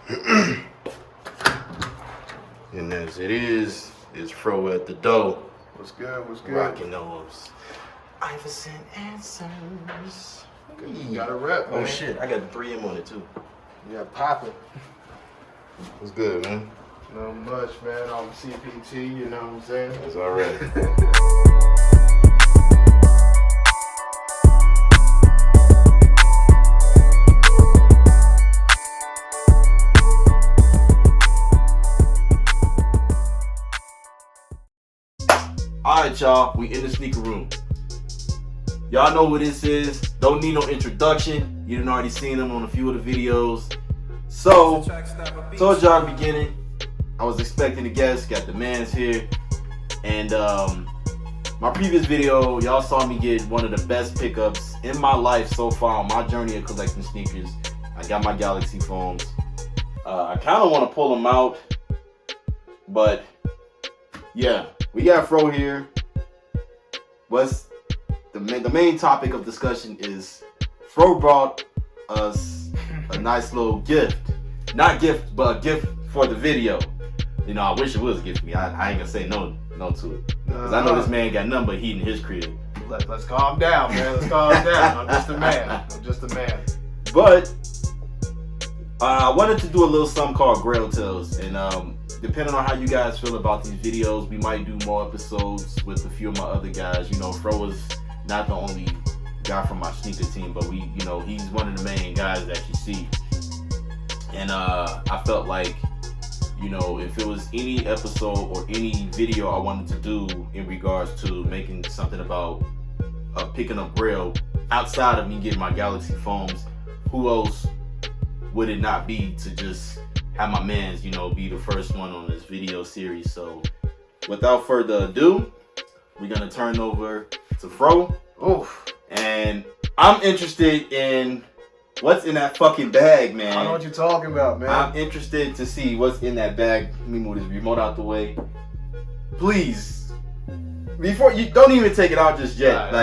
And as it is Fro at the door. What's good? What's good? Rocking those Iverson answers. You got a rep, man. Oh shit, I got the 3M on it too. Yeah, popping. What's good, man? Not much, man. On CPT, you know what I'm saying? That's all right. Alright, y'all, we in the sneaker room. Y'all know what this is. Don't need no introduction. You done already seen them on a few of the videos. So, told y'all in the beginning, I was expecting a guest, got the mans here. And my previous video, y'all saw me get one of the best pickups in my life so far on my journey of collecting sneakers. I got my Galaxy foams. I kind of want to pull them out, but yeah. We got Fro here. What's the main topic of discussion is Fro brought us a nice little gift. Not gift, but a gift for the video. You know, I wish it was a gift for me. I ain't gonna say no to it. Because I know this man got nothing but heat in his crib. Let's calm down, man. Let's calm down. I'm just a man. I'm just a man. But I wanted to do a little something called Grail Tales. And depending on how you guys feel about these videos, we might do more episodes with a few of my other guys. You know, Fro was not the only guy from my sneaker team, but he's one of the main guys that you see. And I felt like, if it was any episode or any video I wanted to do in regards to making something about picking up Grail outside of me getting my Galaxy foams, who else would it not be to just have my mans, be the first one on this video series. So without further ado, we're gonna turn over to Fro. Oof. And I'm interested in what's in that fucking bag, man. I know what you're talking about, man. I'm interested to see what's in that bag. Let me move this remote out the way. Please. Before you don't even take it out just yet.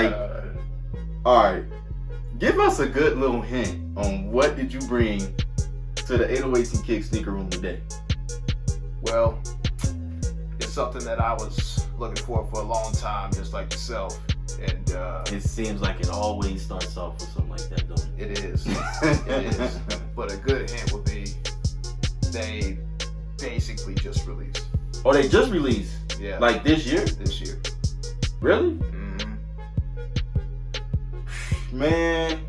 Alright. Give us a good little hint on what did you bring to the 808s and Kicks sneaker room today. Well, it's something that I was looking for a long time, just like yourself. And it seems like it always starts off with something like that, don't it? It is. It is. But a good hint would be they basically just released. Oh, they just released? Yeah. Like this year? This year. Really? Mm-hmm. Man.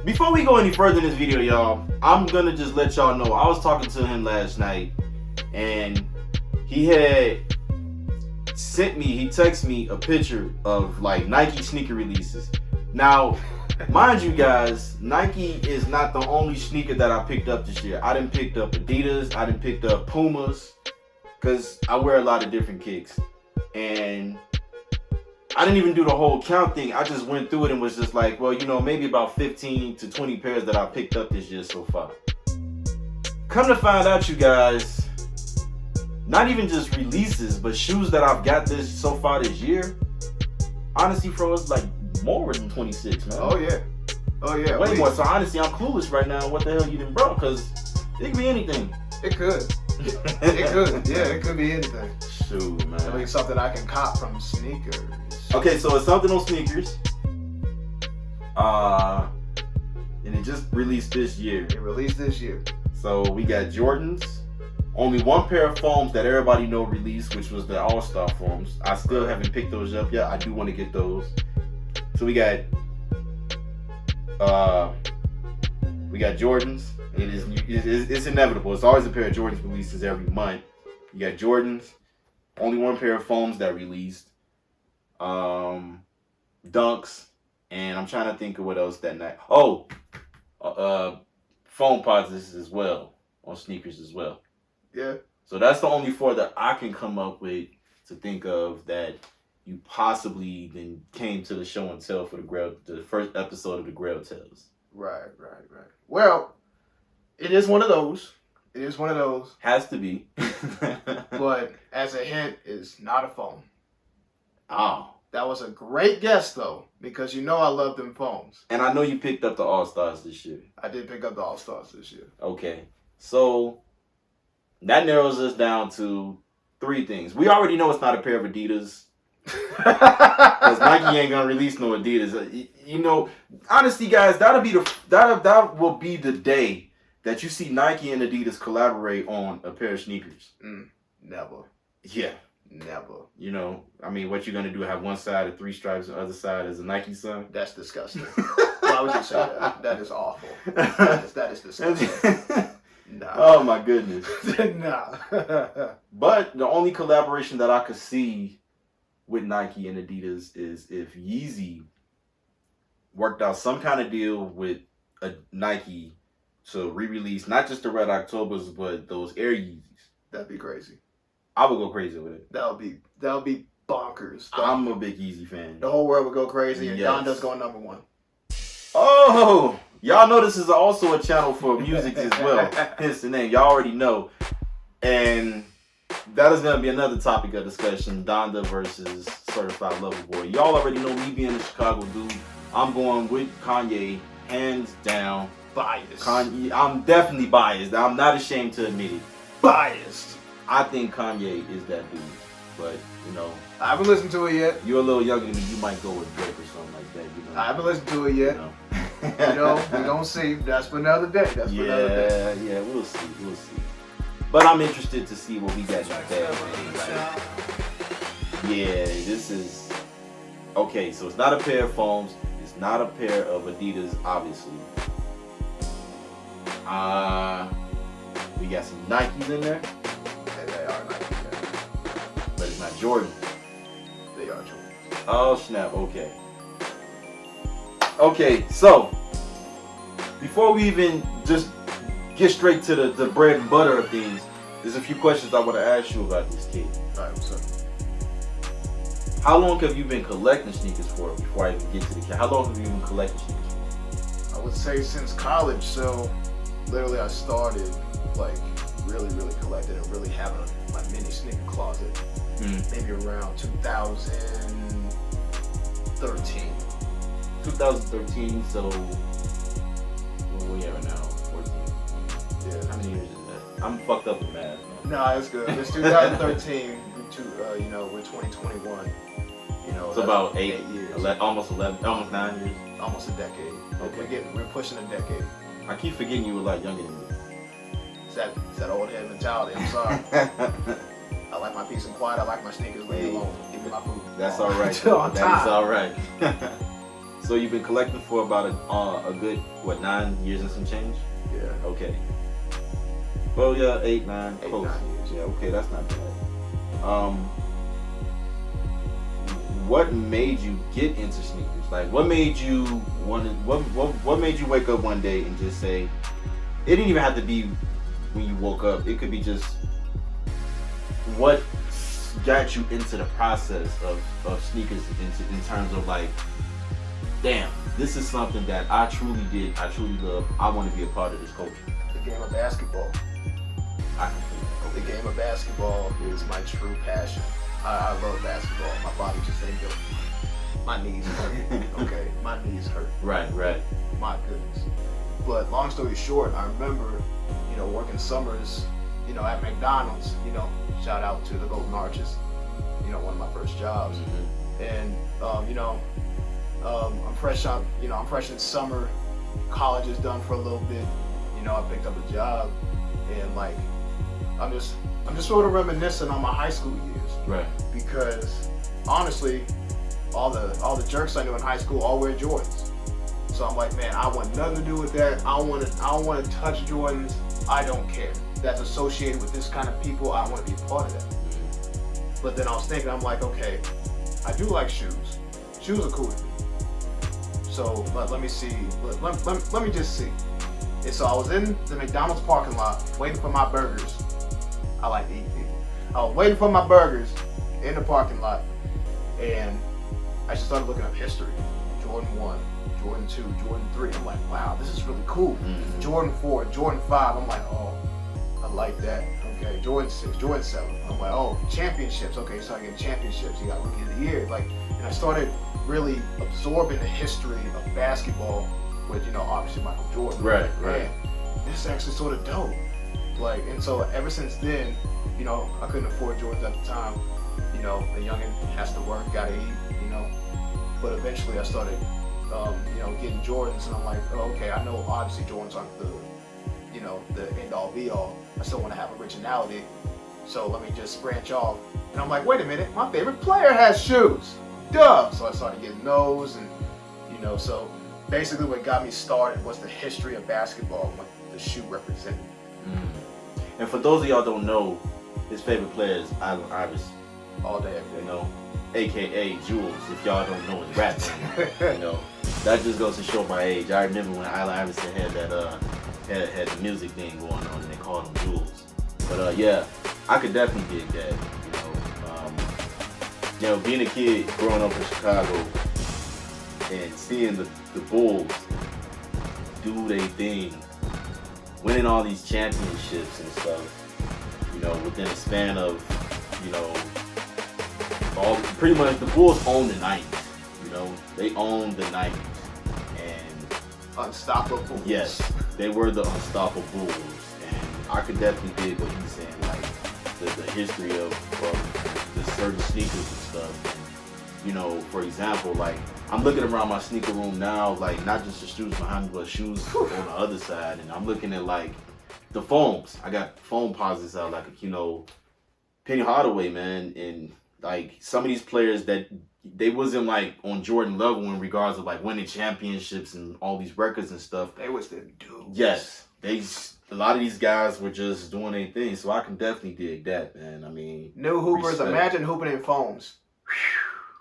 Before we go any further in this video, y'all, I'm gonna just let y'all know, I was talking to him last night, and he had he texted me a picture of like Nike sneaker releases. Now, mind you guys, Nike is not the only sneaker that I picked up this year. I done picked up Adidas, I done picked up Pumas, because I wear a lot of different kicks. And I didn't even do the whole count thing. I just went through it and was just like, well, maybe about 15 to 20 pairs that I picked up this year so far. Come to find out, you guys, not even just releases, but shoes that I've got so far this year. Honestly, Fro, it's like more than 26, man. Oh yeah. Oh yeah. Way more. So honestly, I'm clueless right now what the hell you done brought, because it could be anything. It could. It could. Yeah, it could be anything. Shoot, man. I mean, something I can cop from sneakers. Okay, so it's something on sneakers. And it just released this year. It released this year. So we got Jordans. Only one pair of foams that everybody know released, which was the All-Star foams. I still haven't picked those up yet. I do want to get those. So we got Jordans. It's inevitable. It's always a pair of Jordans releases every month. You got Jordans. Only one pair of foams that released. Dunks, and I'm trying to think of what else that night. Oh, foam posits as well on sneakers as well. Yeah. So that's the only four that I can come up with to think of that you possibly then came to the show and tell for the first episode of the Grail Tales. Right. Well, it is one of those. Has to be. But as a hint, it's not a foam. Oh. That was a great guess, though, because I love them foams. And I know you picked up the All-Stars this year. I did pick up the All-Stars this year. Okay. So that narrows us down to 3 things. We already know it's not a pair of Adidas. Because Nike ain't gonna release no Adidas. You know, honestly, guys, that will be the day that you see Nike and Adidas collaborate on a pair of sneakers. Never. Yeah. Never. You know, I mean, what you gonna do? Have one side of 3 stripes, and the other side is a Nike sign? That's disgusting. Why would you say that? That is awful. That is disgusting. Nah. Oh my goodness. Nah. But the only collaboration that I could see with Nike and Adidas is if Yeezy worked out some kind of deal with a Nike to re-release not just the Red Octobers but those Air Yeezys. That'd be crazy. I would go crazy with it. That would be bonkers. I'm a big Yeezy fan. The whole world would go crazy, and yes. Donda's going #1. Oh, y'all know this is also a channel for music as well. Hence the name. Y'all already know. And that is going to be another topic of discussion. Donda versus Certified Lover Boy. Y'all already know me being a Chicago dude. I'm going with Kanye, hands down. Biased. Kanye, I'm definitely biased. I'm not ashamed to admit it. Biased. I think Kanye is that dude. But, you know. I haven't listened to it yet. You're a little younger than me. You might go with Drake or something like that. You know? I haven't listened to it yet. You know, we're going to see. That's for another day. That's for another day. Yeah, we'll see. We'll see. But I'm interested to see what we got in the bag. Yeah, this is... Okay, so it's not a pair of foams. It's not a pair of Adidas, obviously. We got some Nikes in there. And they are Nikes. But it's not Jordan. They are Jordan. Oh, snap. Okay. Okay, so... Before we even just get straight to the bread and butter of things, there's a few questions I want to ask you about this kid. All right, what's up? How long have you been collecting sneakers for before I even get to the kid? How long have you been collecting sneakers for? I would say since college, so literally I started like really collecting and really having my mini sneaker closet maybe around 2013. 2013, so where we at now? 14. Yeah. How many years is that? I'm fucked up with math. No, it's good. It's 2013 to we're 2021. You know, it's about 8 years. Almost 11, almost 9 years. Almost a decade. Okay. We're pushing a decade. I keep forgetting you were a lot younger than me. It's that old head mentality. I'm sorry. I like my peace and quiet. I like my sneakers. Leave me alone. Give me my food. That's all right. That is all right. So you've been collecting for about a good 9 years and some change? Yeah. Okay. Well, yeah, 8, 9, 8, close. 9 years. Yeah, okay, that's not bad. What made you get into sneakers? Like, what made you what made you wake up one day and just say? It didn't even have to be when you woke up. It could be just what got you into the process of sneakers in terms of like, damn, this is something that I truly did. I truly love. I want to be a part of this culture. The game of basketball. The game of basketball is my true passion. I love basketball. My body just ain't built. My knees hurt. Okay, my knees hurt. Right. My goodness. But long story short, I remember, working summers, at McDonald's. Shout out to the Golden Arches. One of my first jobs. And I'm fresh out. I'm fresh in summer. College is done for a little bit. I picked up a job, and like, I'm just sort of reminiscing on my high school years. Right. Because honestly, all the jerks I knew in high school all wear Jordans. So I'm like, man, I want nothing to do with that. I don't want to touch Jordans. I don't care. That's associated with this kind of people. I want to be a part of that. But then I was thinking, I'm like, okay, I do like shoes. Shoes are cool to me. So let me see. Let me just see. And so I was in the McDonald's parking lot waiting for my burgers. I like to eat people. I was waiting for my burgers in the parking lot, and I just started looking up history. Jordan 1, Jordan 2, Jordan 3. I'm like, wow, this is really cool. Jordan 4, Jordan 5. I'm like, oh, I like that. Okay, Jordan 6, Jordan 7. I'm like, oh, championships. Okay, so I get championships. You got Rookie of the Year. Like, and I started really absorbing the history of basketball with, obviously Michael Jordan. Right. Man, this is actually sort of dope. Like, and so ever since then, you know, I couldn't afford Jordans at the time. You know, a youngin' has to work, gotta eat, you know. But eventually I started, you know, getting Jordans, and I'm like, oh, okay, I know obviously Jordans aren't the, you know, the end all be all. I still want to have originality, so let me just branch off. And I'm like, wait a minute, my favorite player has shoes. Duh! So I started getting those, and you know, so basically what got me started was the history of basketball, what the shoe represented. And for those of y'all don't know, his favorite player is Allen Iverson. All day, every day. You know, aka Jules, if y'all don't know his rap name. You know, that just goes to show my age. I remember when Allen Iverson had that had the music thing going on, and they called him Jules. But yeah, I could definitely dig that. You know, being a kid growing up in Chicago and seeing the Bulls do their thing, winning all these championships and stuff, you know, within a span of, you know, pretty much the Bulls owned the 90s, you know, they owned the 90s. And unstoppable. Yes, they were the unstoppable Bulls. And I could definitely dig what he's saying, like the history of the certain sneakers and stuff. And, you know, for example, like I'm looking around my sneaker room now, like not just the shoes behind me, but shoes on the other side. And I'm looking at like the foams. I got foam posits out, like, you know, Penny Hardaway, man. And like some of these players that they wasn't like on Jordan level in regards of like winning championships and all these records and stuff. They was the dudes. Yes, a lot of these guys were just doing their thing, so I can definitely dig that, man. I mean, new hoopers, imagine hooping in foams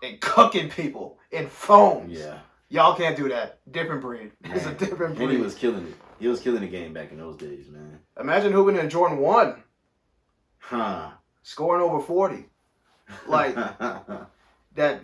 and cooking people in foams. Yeah, y'all can't do that. Different breed. Man. It's a different breed. And he was killing it. He was killing the game back in those days, man. Imagine hooping in Jordan 1. Huh. Scoring over 40. Like, that.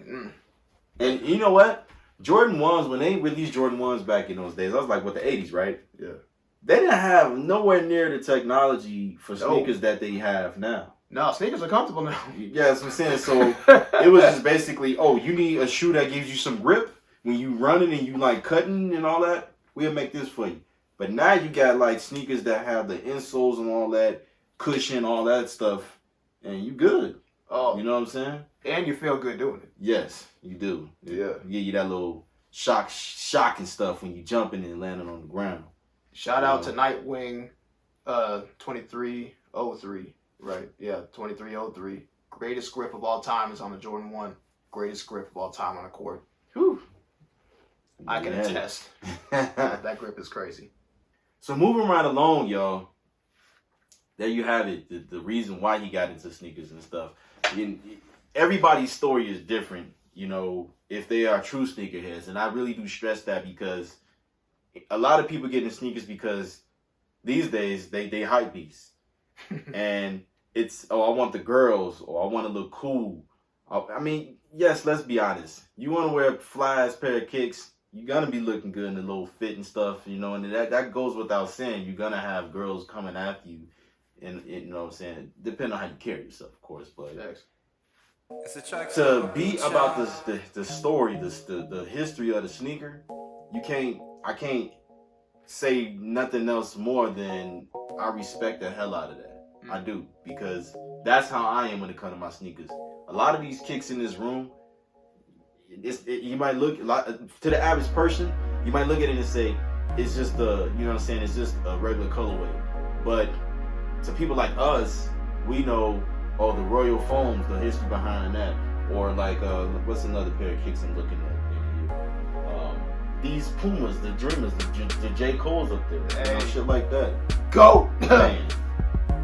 And you know what? Jordan 1s, when they released Jordan 1s back in those days, I was like, what, the 80s, right? Yeah. They didn't have nowhere near the technology for sneakers that they have now. No, sneakers are comfortable now. Yeah, that's what I'm saying. So it was just basically, oh, you need a shoe that gives you some grip when you running and you like cutting and all that. We'll make this for you. But now you got like sneakers that have the insoles and all that, cushion, all that stuff, and you good. Oh, you know what I'm saying? And you feel good doing it. Yes, you do. Yeah. Give you that little shock and stuff when you jumping and landing on the ground. Shout out to Nightwing 2303, right? Yeah, 2303. Greatest grip of all time is on the Jordan 1. Greatest grip of all time on the court. Whew. I can attest. That grip is crazy. So moving right along, y'all. There you have it. The reason why he got into sneakers and stuff. Everybody's story is different, you know, if they are true sneakerheads. And I really do stress that because a lot of people get into sneakers because these days they hype beasts. And it's, oh, I want the girls, or I want to look cool. I mean, yes, let's be honest. You want to wear a fly-ass pair of kicks, you're going to be looking good in the little fit and stuff, you know, and that goes without saying. You're going to have girls coming after you. And you know what I'm saying? Depending on how you carry yourself, of course. But to be about the story, the history of the sneaker, I can't say nothing else more than I respect the hell out of that. I do, because that's how I am when it comes to my sneakers. A lot of these kicks in this room, you might look to the average person, you might look at it and say it's just you know what I'm saying? It's just a regular colorway, but to people like us, we know, oh, the Royal Foams, the history behind that, or like what's another pair of kicks I'm looking at in here? These Pumas, the Dreamers, the J. Cole's up there, you know, shit like that. Go, man.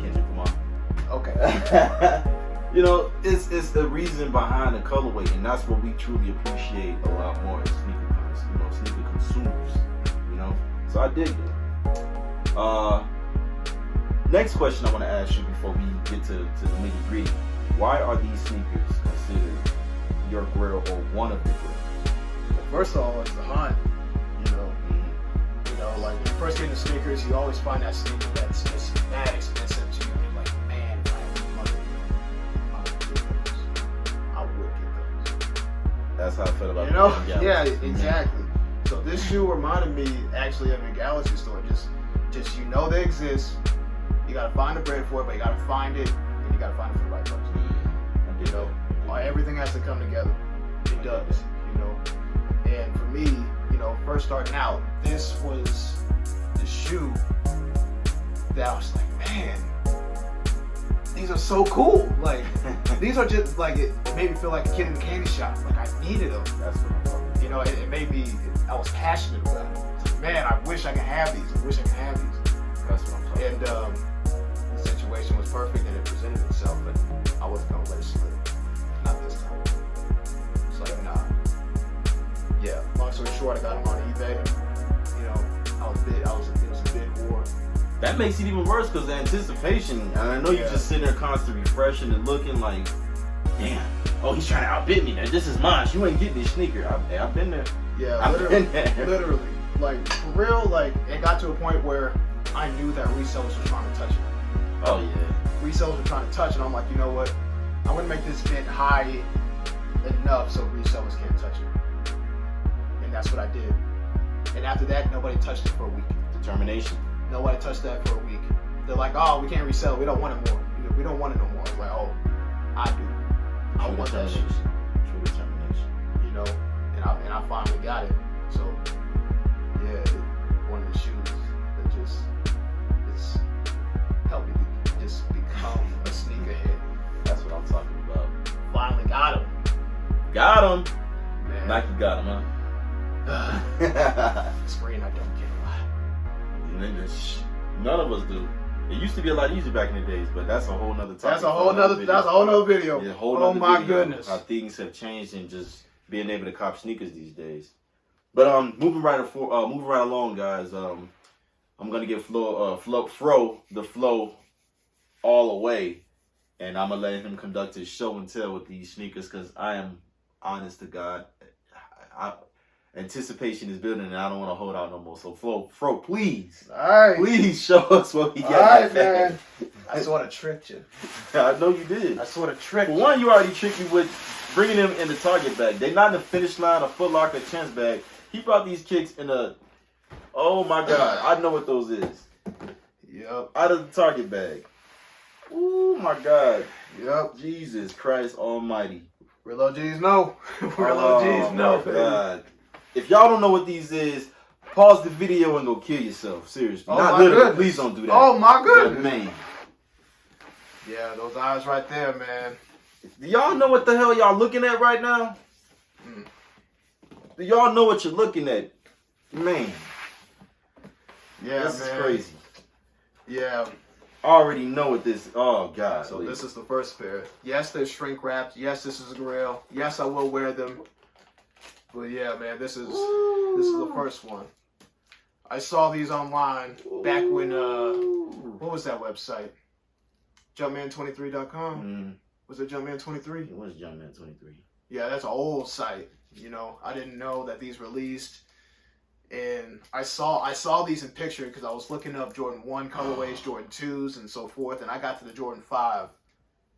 Kendrick, come on. Okay. You know, it's the reason behind the colorway, and that's what we truly appreciate a lot more as sneaker consumers. You know, so I dig that. Next question I want to ask you before we get to the nitty-gritty. Why are these sneakers considered your Grail or one of your Grails? Well, first of all, it's the hunt. You know, like when you first get into sneakers, you always find that sneaker that's just mad expensive to you. You're like, man, if I had money, I would get those. I would get those. That's how I felt about yeah, exactly. So this shoe reminded me actually of a Galaxy store. Just you know they exist. You gotta find the bread for it, but you gotta find it, and you gotta find it for the right person. You know, everything has to come together. It does, you know. And for me, you know, first starting out, this was the shoe that I was like, man, these are so cool. Like, these are just like, it made me feel like a kid in a candy shop. Like, I needed them. That's what I'm talking about. You know, it made me, I was passionate about it. It's like, man, I wish I could have these. I wish I could have these. That's what I'm talking about. And the situation was perfect and it presented itself, but I wasn't gonna let it slip. Not this time. It's like, nah. Yeah, long story short, I got them on eBay. You know, it was a bid war. That makes it even worse because the anticipation, and I know you're just sitting there constantly refreshing and looking like, damn, oh, he's trying to outbid me now. This is mine. You ain't getting this sneaker. I've been there. Yeah, I've literally, been there. literally. Like, for real, like, it got to a point where I knew that resellers were trying to touch it. Oh, yeah. Resellers were trying to touch it. I'm like, you know what? I'm going to make this bid high enough so resellers can't touch it. And that's what I did. And after that, nobody touched it for a week. Determination. Nobody touched that for a week. They're like, oh, we can't resell it. We don't want it more. We don't want it no more. It's like, oh, I do. I want that shit. True determination. You know, and I finally got it. So, yeah, one of the shoes that just helped me just become a sneakerhead. That's what I'm talking about. Finally got him. Got him. Man. Nike got him, huh? Screen, I don't get a lot. None of us do. It used to be a lot easier back in the days, but that's a whole nother topic. That's a whole nother video. Yeah, whole oh nother my video. goodness. How things have changed and just being able to cop sneakers these days. But moving right along, guys. I'm gonna give Fro the flow all the way, and I'm gonna let him conduct his show and tell with these sneakers because I am honest to God. Anticipation is building, and I don't want to hold out no more. So, Fro, please, all right, please show us what we got. All right, man. I sort of tricked you. I know you did. I sort of tricked you. For one, you already tricked me with bringing them in the Target bag. They're not in the Finish Line, a Foot Locker, Chance bag. He brought these kicks in a. Oh my God, I know what those is. Yep. Out of the Target bag. Oh my God. Yep. Jesus Christ Almighty. Real OGs know. Real OGs know, baby. God. If y'all don't know what these is, pause the video and go kill yourself. Seriously. Oh Not my literally. goodness. Please don't do that. Oh my goodness. But man. Yeah, those eyes right there, man. Do y'all know what the hell y'all looking at right now? Do y'all know what you're looking at? Man. Yeah, this man. is crazy. Yeah. I already know what this. Oh God. So this is the first pair. Yes, they're shrink wrapped. Yes, this is a Grail. Yes, I will wear them. But yeah, man, this is the first one. I saw these online back when what was that website? Jumpman23.com. Was it Jumpman23? It was Jumpman23. Yeah, that's an old site. You know, I didn't know that these released. And I saw these in picture because I was looking up Jordan 1 colorways, Jordan 2s, and so forth. And I got to the Jordan 5,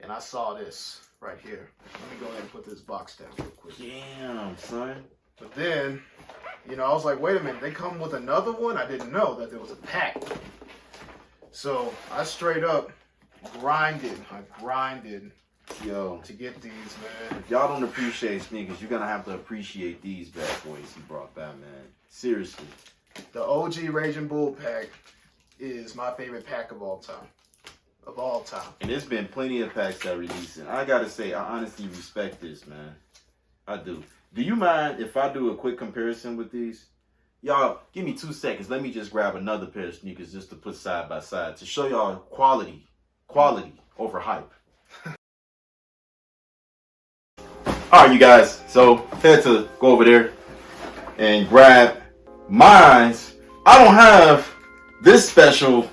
and I saw this right here. Let me go ahead and put this box down real quick. Damn, son. But then, you know, I was like, wait a minute, they come with another one? I didn't know that there was a pack. So I straight up grinded. I grinded to get these, man. If y'all don't appreciate sneakers, you're gonna have to appreciate these bad boys he brought back, man. Seriously. The OG Raging Bull pack is my favorite pack of all time. Of all time. And there's been plenty of packs that release, and I gotta say, I honestly respect this, man. I do. Do you mind if I do a quick comparison with these? Y'all, give me 2 seconds. Let me just grab another pair of sneakers just to put side by side to show y'all quality over hype. All right, you guys. So had to go over there and grab mines. I don't have this special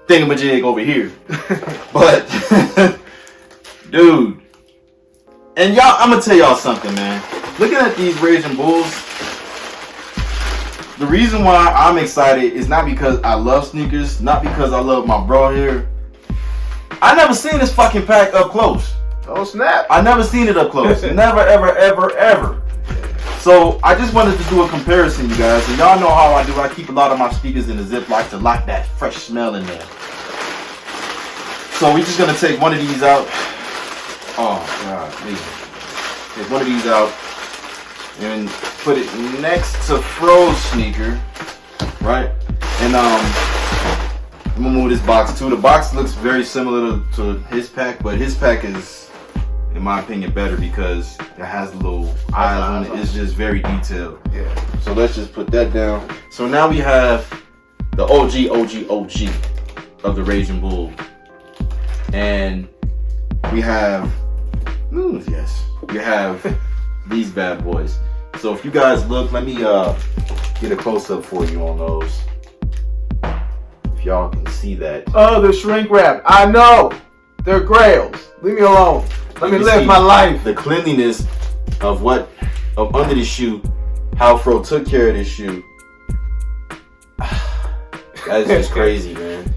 thingamajig over here, but dude. And y'all, I'm gonna tell y'all something, man. Looking at these Raging Bulls, the reason why I'm excited is not because I love sneakers, not because I love my bro here. I never seen this fucking pack up close. Oh snap! I never seen it up close. Never, ever, ever, ever. So I just wanted to do a comparison, you guys. And y'all know how I do. I keep a lot of my sneakers in the Ziploc to lock that fresh smell in there. So we're just gonna take one of these out. Oh God, please. Take one of these out and put it next to Fro's sneaker, right? And I'm gonna move this box too. The box looks very similar to his pack, but his pack is, in my opinion, better because it has little eyes on it. It's just very detailed. Yeah. So let's just put that down. So now we have the OG of the Raging Bull. And we have, we have these bad boys. So if you guys look, let me get a close up for you on those. If y'all can see that. Oh, they're shrink wrap. I know. They're Grails. Leave me alone. Let me live my life. The cleanliness of under the shoe, how Fro took care of this shoe. That's just crazy, man.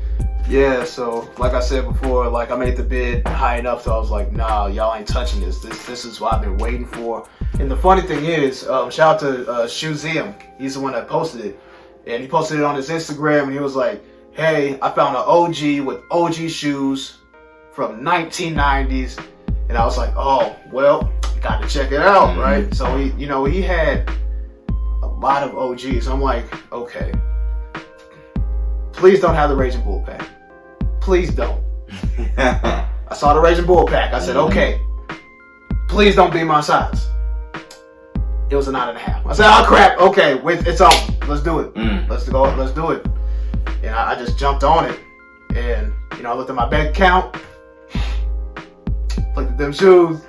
Yeah, so like I said before, like I made the bid high enough, so I was like, nah, y'all ain't touching this. This is what I've been waiting for. And the funny thing is, shout out to Shoeseum. He's the one that posted it. And he posted it on his Instagram, and he was like, hey, I found an OG with OG shoes from 1990s. And I was like, oh, well, got to check it out, right? So he had a lot of OGs. I'm like, okay, please don't have the Raging Bull pack. Please don't. I saw the Raging Bull pack. I said, okay, please don't be my size. It was a 9.5. I said, oh crap, okay, it's on. Let's do it. Let's do it. And I just jumped on it. And, I looked at my bank account, looked at them shoes.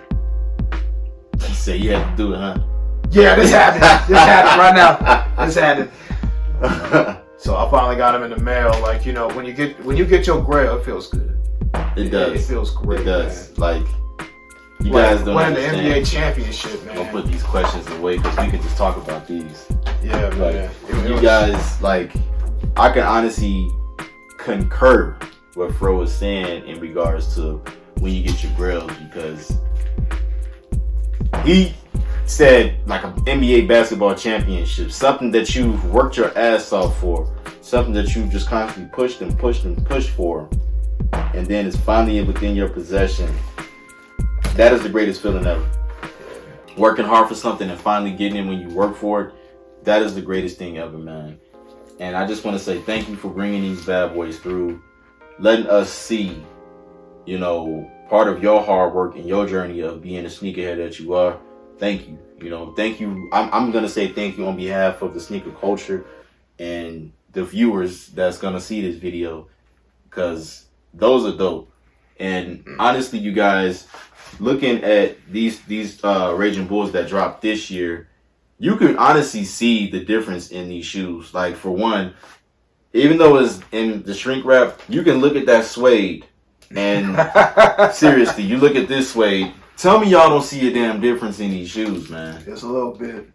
You say you had to do it, huh? Yeah, this happened. This happened right now. This happened. So I finally got them in the mail. Like, when you get your Grail, it feels good. It does. It feels great. It does. Man. Like, you guys don't winning the understand. NBA championship, man. I'm gonna put these questions away because we can just talk about these. Yeah, man. You guys, like, I can honestly concur what Fro was saying in regards to when you get your Grails, because he said like an NBA basketball championship, something that you've worked your ass off for, something that you just constantly pushed and pushed and pushed for, and then it's finally within your possession. That is the greatest feeling ever. Working hard for something and finally getting it when you work for it, that is the greatest thing ever, man. And I just want to say thank you for bringing these bad boys through, letting us see, part of your hard work and your journey of being the sneakerhead that you are. Thank you. Thank you. I'm going to say thank you on behalf of the sneaker culture and the viewers that's going to see this video, because those are dope. And honestly, you guys, looking at these Raging Bulls that dropped this year, you can honestly see the difference in these shoes. Like, for one, even though it's in the shrink wrap, you can look at that suede and seriously, you look at this suede. Tell me y'all don't see a damn difference in these shoes, man. Just a little bit.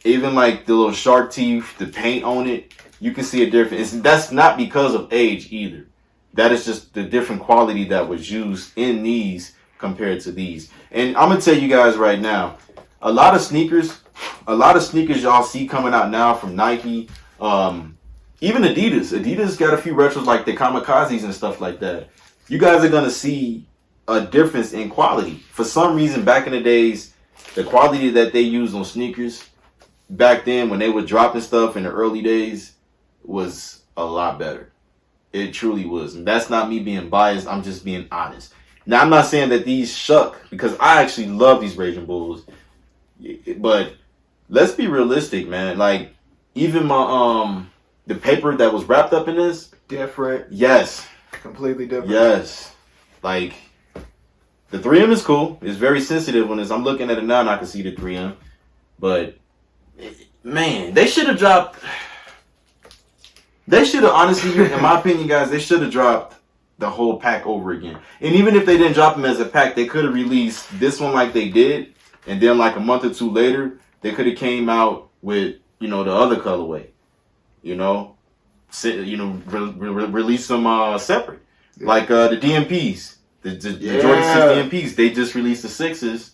Even like the little shark teeth, the paint on it, you can see a difference. That's not because of age either. That is just the different quality that was used in these compared to these. And I'm gonna tell you guys right now, a lot of sneakers y'all see coming out now from Nike, even Adidas got a few retros like the Kamikazes and stuff like that. You guys are gonna see a difference in quality. For some reason, back in the days, the quality that they used on sneakers back then when they were dropping stuff in the early days was a lot better. It truly was. And that's not me being biased. I'm just being honest. Now, I'm not saying that these shuck, because I actually love these Raging Bulls. But let's be realistic, man. Like, even my the paper that was wrapped up in this, different. Yes. Completely different. Yes. Like, the 3M is cool. It's very sensitive on this. I'm looking at it now and I can see the 3M. But, man, they should have dropped. They should have, honestly, in my opinion, guys, they should have dropped the whole pack over again. And even if they didn't drop them as a pack, they could have released this one like they did. And then like a month or two later, they could have came out with, the other colorway. Release them separate. Yeah. Like the DMPs. The Jordan 6 DMPs. They just released the 6s,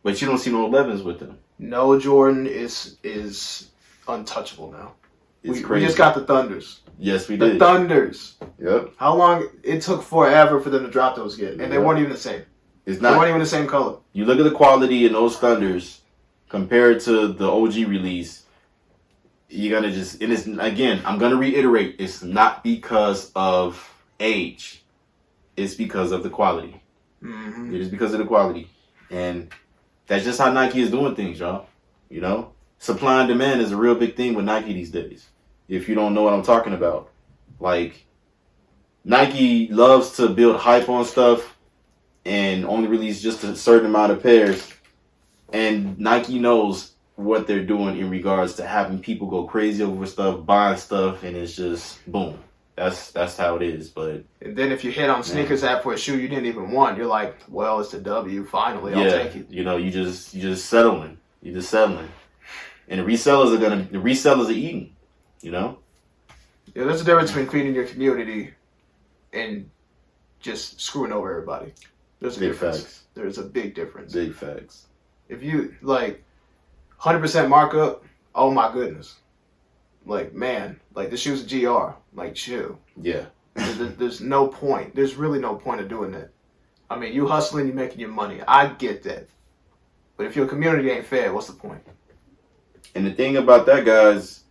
but you don't see no 11s with them. No Jordan is untouchable now. It's we crazy. just got the Thunders. Yes, we The did. Thunders. Yep. How long it took forever for them to drop those again, and they weren't even the same. It's They weren't not. even the same color. You look at the quality in those Thunders compared to the OG release. You're gonna just, and it's again. I'm gonna reiterate. It's not because of age. It's because of the quality. Mm-hmm. It is because of the quality, and that's just how Nike is doing things, y'all. You know, supply and demand is a real big thing with Nike these days. If you don't know what I'm talking about, like Nike loves to build hype on stuff and only release just a certain amount of pairs, and Nike knows what they're doing in regards to having people go crazy over stuff, buying stuff, and it's just boom. That's how it is. But And then if you hit on sneakers app for a shoe you didn't even want, you're like, well, it's the W. Finally, I'll take it. you know, you just settling. You're just settling, and the resellers are eating. You know. Yeah, there's a difference between feeding your community and just screwing over everybody. There's a Big difference. facts. There's a big difference. Big facts. If you like 100% markup, oh my goodness. Like, man, like the shoe's a GR. Like, chill. Yeah. There's no point. There's really no point of doing that. I mean, you hustling, you making your money. I get that. But if your community ain't fair, what's the point? And the thing about that, guys,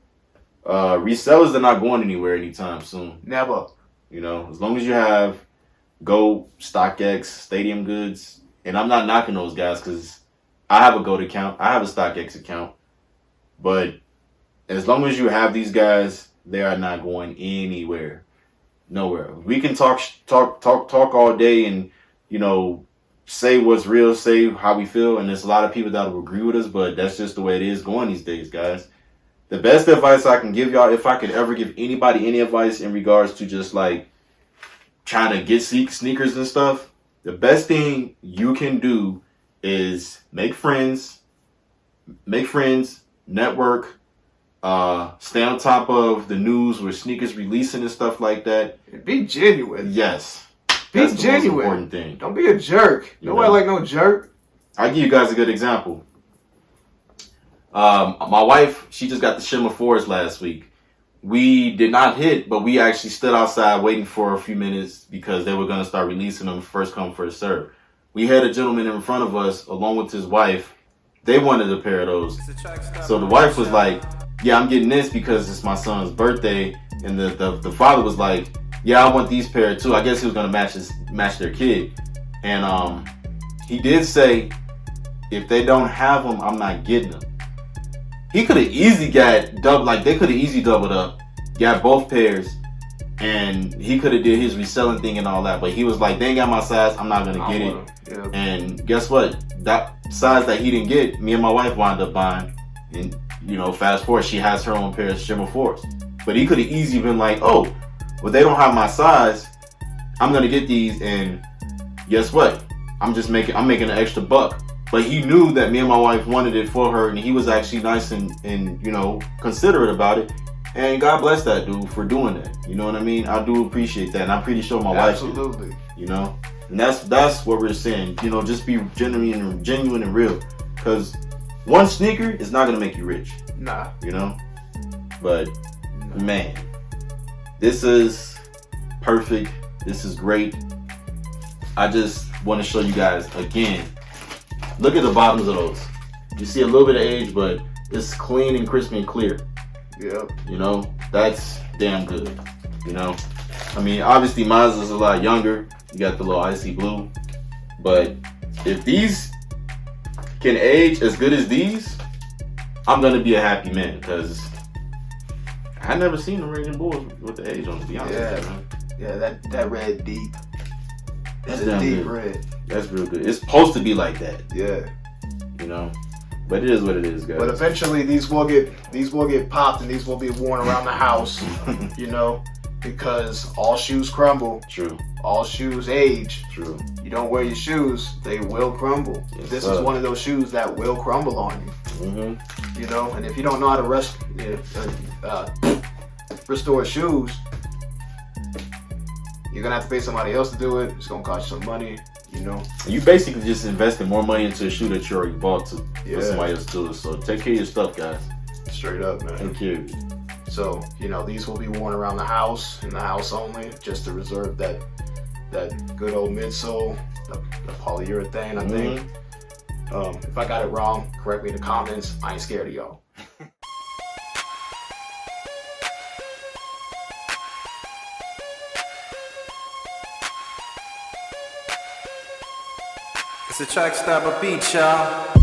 resellers are not going anywhere anytime soon. Never. You know, as long as you have Go, StockX, Stadium Goods, and I'm not knocking those guys because I have a Go account, I have a StockX account, but as long as you have these guys, they are not going anywhere, nowhere. We can talk all day, and you know, say what's real, say how we feel, and there's a lot of people that will agree with us, but that's just the way it is going these days, guys. The best advice I can give y'all, if I could ever give anybody any advice in regards to just like trying to get sneakers and stuff, the best thing you can do is make friends, network, stay on top of the news with sneakers releasing and stuff like that. Be genuine. Yes. Be That's the most genuine. important thing. Don't be a jerk. You Nobody know. like no jerk. I'll give you guys a good example. My wife, she just got the Shimmer 4s last week. We did not hit, but we actually stood outside waiting for a few minutes because they were going to start releasing them first come, first serve. We had a gentleman in front of us along with his wife. They wanted a pair of those. So the wife was like, yeah, I'm getting this because it's my son's birthday. And the father was like, yeah, I want these pair too. I guess he was going to match their kid. And he did say, if they don't have them, I'm not getting them. He could have easily got double, like they could have easily doubled up, got both pairs, and he could have did his reselling thing and all that. But he was like, they ain't got my size, I'm not gonna get it. Yeah. And guess what? That size that he didn't get, me and my wife wound up buying. And you know, fast forward, she has her own pair of Shimmer 4s. But he could have easily been like, oh, well they don't have my size, I'm gonna get these, and guess what? I'm making an extra buck. But he knew that me and my wife wanted it for her, and he was actually nice and you know, considerate about it. And God bless that dude for doing that. You know what I mean? I do appreciate that, and I'm pretty sure my wife did. Absolutely. You know, and that's what we're saying. You know, just be genuine and real. Because one sneaker is not gonna make you rich. Nah. You know, but man, this is perfect. This is great. I just want to show you guys again. Look at the bottoms of those. You see a little bit of age, but it's clean and crispy and clear. Yep. You know, that's damn good. You know, I mean, obviously mine is a lot younger. You got the little icy blue. But if these can age as good as these, I'm going to be a happy man because I never seen the Raging Bulls with the age on, to be honest with you, man. Yeah, that red deep. That's a damn deep good. red. That's real good. It's supposed to be like that, Yeah. you know. But it is what it is, guys. But eventually these will get popped and these will be worn around the house, you know, because all shoes crumble. True. All shoes age. True. You don't wear your shoes, they will crumble. Yes, This sir. is one of those shoes that will crumble on you. Mm-hmm. You know, and if you don't know how to restore shoes, you're gonna have to pay somebody else to do it. It's gonna cost you some money, you know. You basically just investing more money into a shoe that you already bought to Yeah. for somebody else to do it. So take care of your stuff, guys. Straight up, man. Take care of it. So, you know, these will be worn around the house, in the house only, just to reserve that good old midsole, the polyurethane, I think. If I got it wrong, correct me in the comments. I ain't scared of y'all. It's a track stop a beat, y'all.